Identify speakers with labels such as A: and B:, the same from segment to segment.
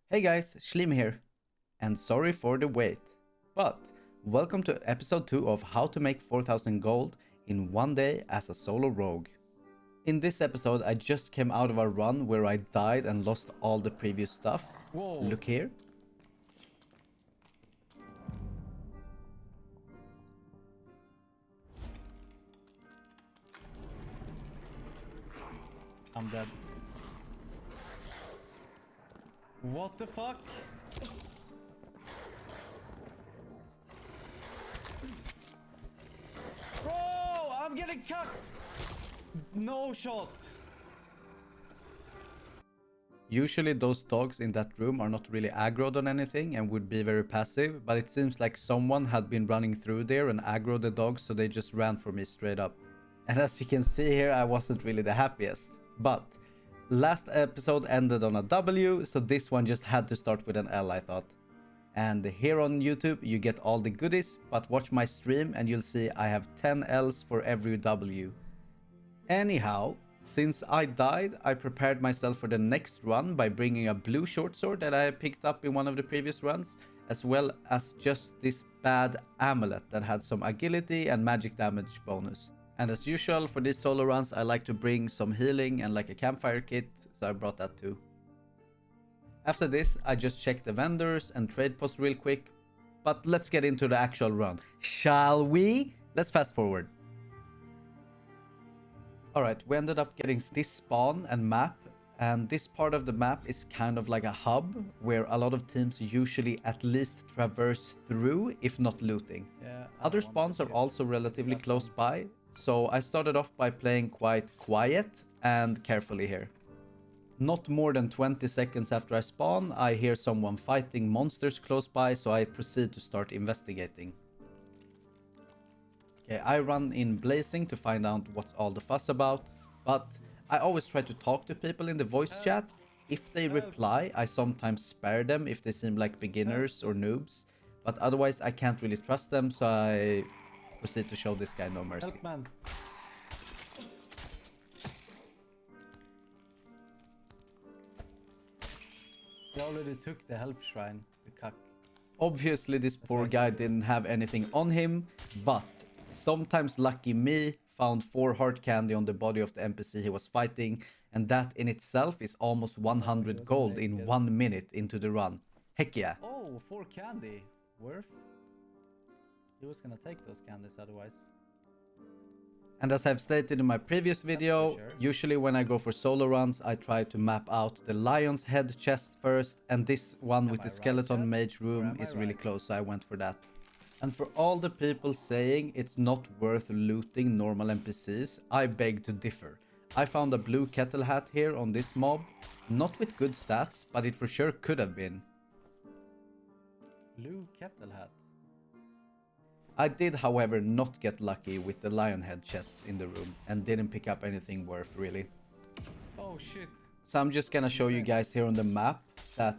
A: Hey guys, Shlim here, and sorry for the wait, but welcome to episode 2 of how to make 4000 gold in one day as a solo rogue. In this episode I just came out of a run where I died and lost all the previous stuff. Whoa. Look here. I'm dead. What the fuck? Bro, I'm getting cucked! No shot! Usually those dogs in that room are not really aggroed on anything and would be very passive, but it seems like someone had been running through there and aggroed the dogs, so they just ran for me straight up. And as you can see here, I wasn't really the happiest. But last episode ended on a W, so this one just had to start with an L, I thought. And here on YouTube you get all the goodies, but watch my stream and you'll see I have 10 L's for every W. Anyhow, since I died, I prepared myself for the next run by bringing a blue short sword that I picked up in one of the previous runs, as well as just this bad amulet that had some agility and magic damage bonus. And as usual for these solo runs I like to bring some healing and like a campfire kit, so I brought that too. After this I just checked the vendors and trade posts real quick, but let's get into the actual run. Shall we? Let's fast forward. Alright, we ended up getting this spawn and map, and this part of the map is kind of like a hub where a lot of teams usually at least traverse through, if not looting. Yeah, other spawns are also relatively close by, so I started off by playing quite quiet and carefully here. Not more than 20 seconds after I spawn, I hear someone fighting monsters close by, so I proceed to start investigating. Okay, I run in blazing to find out what's all the fuss about, but I always try to talk to people in the voice chat. If they reply, I sometimes spare them if they seem like beginners or noobs, but otherwise I can't really trust them, so I proceed to show this guy no mercy. Help, man. He already took the health shrine, the cuck. Obviously this poor guy didn't have anything on him, but sometimes lucky me found 4 heart candy on the body of the NPC he was fighting, and that in itself is almost 100 gold in 1 minute into the run. Heck yeah. Oh, 4 candy. Worth? He was gonna take those candies otherwise. And as I've stated in my previous video, usually when I go for solo runs, I try to map out the lion's head chest first, and this one with the skeleton mage room is really close, so I went for that. And for all the people saying it's not worth looting normal NPCs, I beg to differ. I found a blue kettle hat here on this mob, not with good stats, but it for sure could have been. Blue kettle hat. I did, however, not get lucky with the lion head chests in the room and didn't pick up anything worth really. Oh shit. So I'm just gonna show you guys here on the map that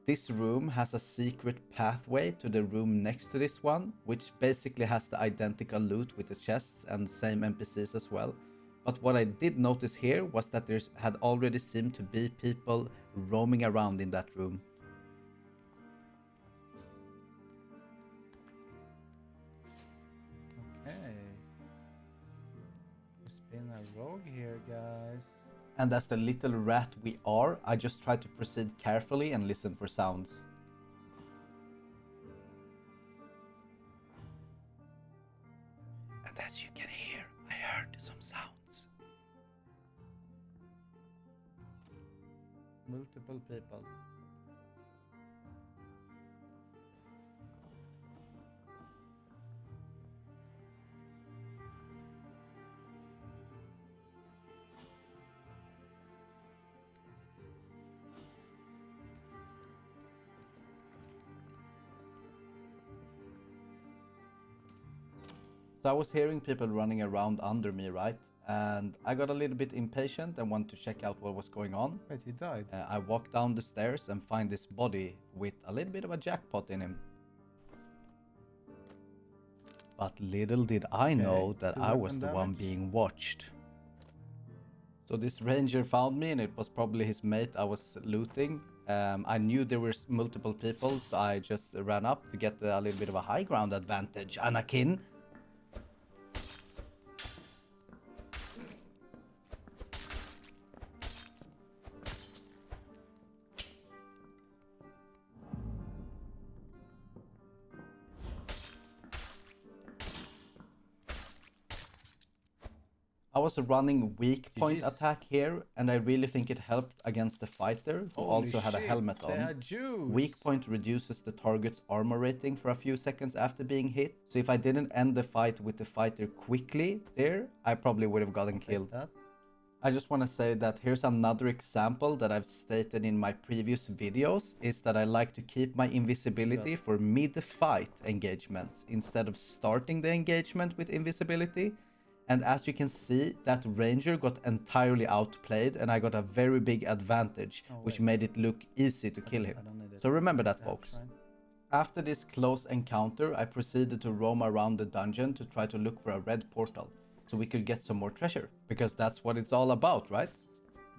A: this room has a secret pathway to the room next to this one, which basically has the identical loot with the chests and same NPCs as well. But what I did notice here was that there had already seemed to be people roaming around in that room. Been a rogue here, guys. And as the little rat we are, I just try to proceed carefully and listen for sounds. And as you can hear, I heard some sounds. Multiple people. So I was hearing people running around under me, right? And I got a little bit impatient and wanted to check out what was going on. Wait, he died? I walked down the stairs and find this body with a little bit of a jackpot in him. But little did I know that I was the one being watched. So this ranger found me, and it was probably his mate I was looting. I knew there were multiple people, so I just ran up to get a little bit of a high ground advantage. Anakin. I was running weak point attack here, and I really think it helped against the fighter, who also had a helmet on. Weak point reduces the target's armor rating for a few seconds after being hit, so if I didn't end the fight with the fighter quickly there, I probably would have gotten killed. I just want to say that here's another example that I've stated in my previous videos, is that I like to keep my invisibility for mid-fight engagements instead of starting the engagement with invisibility. And as you can see, that ranger got entirely outplayed and I got a very big advantage, which made it look easy to kill him. So remember that, folks. After this close encounter, I proceeded to roam around the dungeon to try to look for a red portal, so we could get some more treasure, because that's what it's all about, right?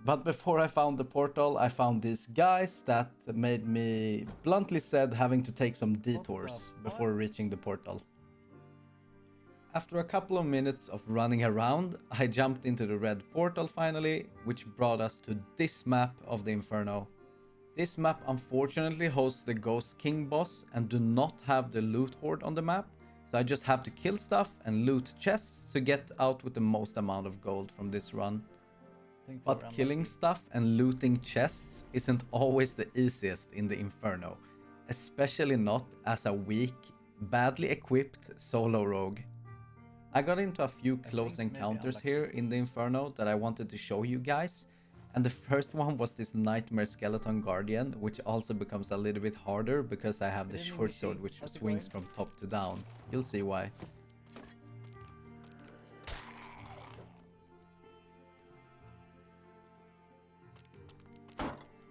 A: But before I found the portal, I found these guys that made me, bluntly said, having to take some detours before reaching the portal. After a couple of minutes of running around, I jumped into the red portal finally, which brought us to this map of the Inferno. This map unfortunately hosts the Ghost King boss and do not have the loot horde on the map, so I just have to kill stuff and loot chests to get out with the most amount of gold from this run. But killing stuff and looting chests isn't always the easiest in the Inferno, especially not as a weak, badly equipped solo rogue. I got into a few close encounters here in the Inferno that I wanted to show you guys, and the first one was this Nightmare Skeleton Guardian, which also becomes a little bit harder because I have the short sword which swings from top to down. You'll see why.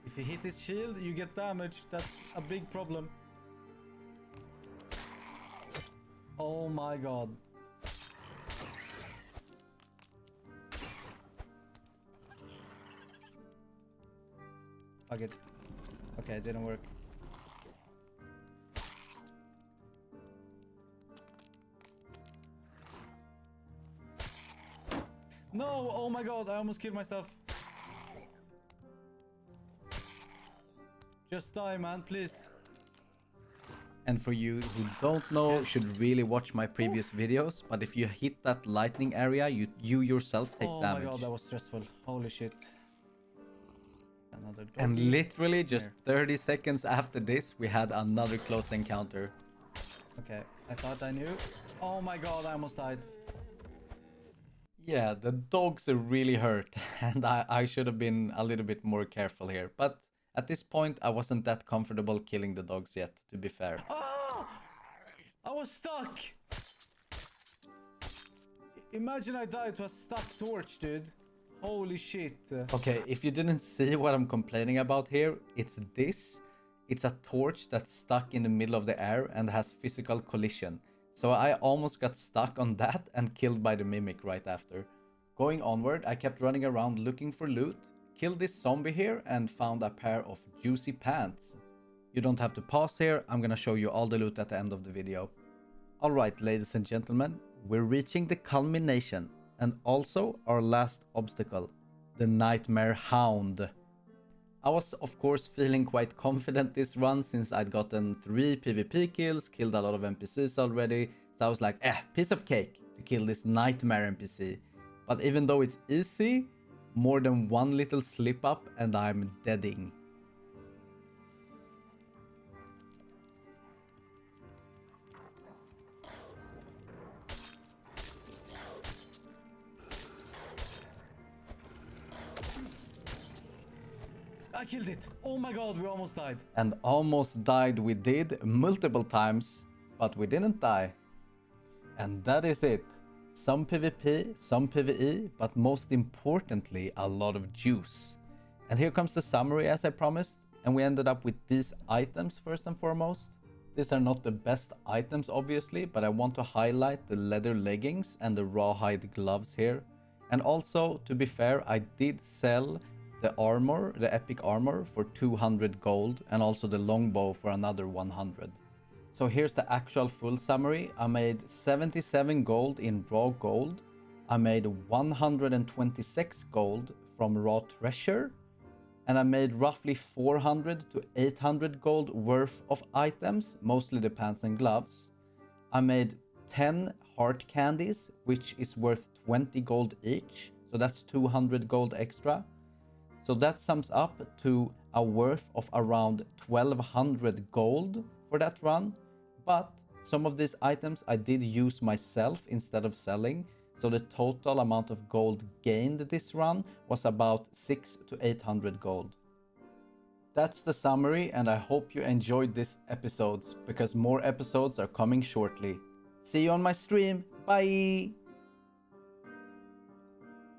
B: If you hit his shield, you get damaged. That's a big problem. Oh my god. Fuck it. Okay, it didn't work. No! Oh my god, I almost killed myself. Just die, man, please.
A: And for you who don't know, should really watch my previous videos, but if you hit that lightning area, you yourself take damage.
B: Oh my god, that was stressful. Holy shit. Another doggy.
A: And literally just 30 seconds after this, we had another close encounter.
B: Okay, I thought I knew. Oh my god, I almost died.
A: Yeah, the dogs are really hurt, and I should have been a little bit more careful here. But at this point, I wasn't that comfortable killing the dogs yet, to be fair.
B: Oh! I was stuck! Imagine I died to a stuck torch, dude. Holy shit.
A: Okay, if you didn't see what I'm complaining about here, it's this. It's a torch that's stuck in the middle of the air and has physical collision. So I almost got stuck on that and killed by the mimic right after. Going onward, I kept running around looking for loot, killed this zombie here and found a pair of juicy pants. You don't have to pause here, I'm gonna show you all the loot at the end of the video. Alright, ladies and gentlemen, we're reaching the culmination. And also our last obstacle, the Nightmare Hound. I was of course feeling quite confident this run since I'd gotten 3 PvP kills, killed a lot of NPCs already, so I was like, piece of cake to kill this Nightmare NPC. But even though it's easy, more than one little slip up and I'm deading.
B: I killed it. Oh my god, we almost died.
A: And almost died we did multiple times, but we didn't die. And that is it. Some PvP, some PvE, but most importantly, a lot of juice. And here comes the summary as I promised, and we ended up with these items first and foremost. These are not the best items obviously, but I want to highlight the leather leggings and the rawhide gloves here. And also, to be fair, I did sell the armor, the epic armor, for 200 gold, and also the longbow for another 100. So here's the actual full summary. I made 77 gold in raw gold. I made 126 gold from raw treasure. And I made roughly 400 to 800 gold worth of items, mostly the pants and gloves. I made 10 heart candies, which is worth 20 gold each. So that's 200 gold extra. So that sums up to a worth of around 1200 gold for that run. But some of these items I did use myself instead of selling. So the total amount of gold gained this run was about 600 to 800 gold. That's the summary, and I hope you enjoyed this episodes, because more episodes are coming shortly. See you on my stream. Bye!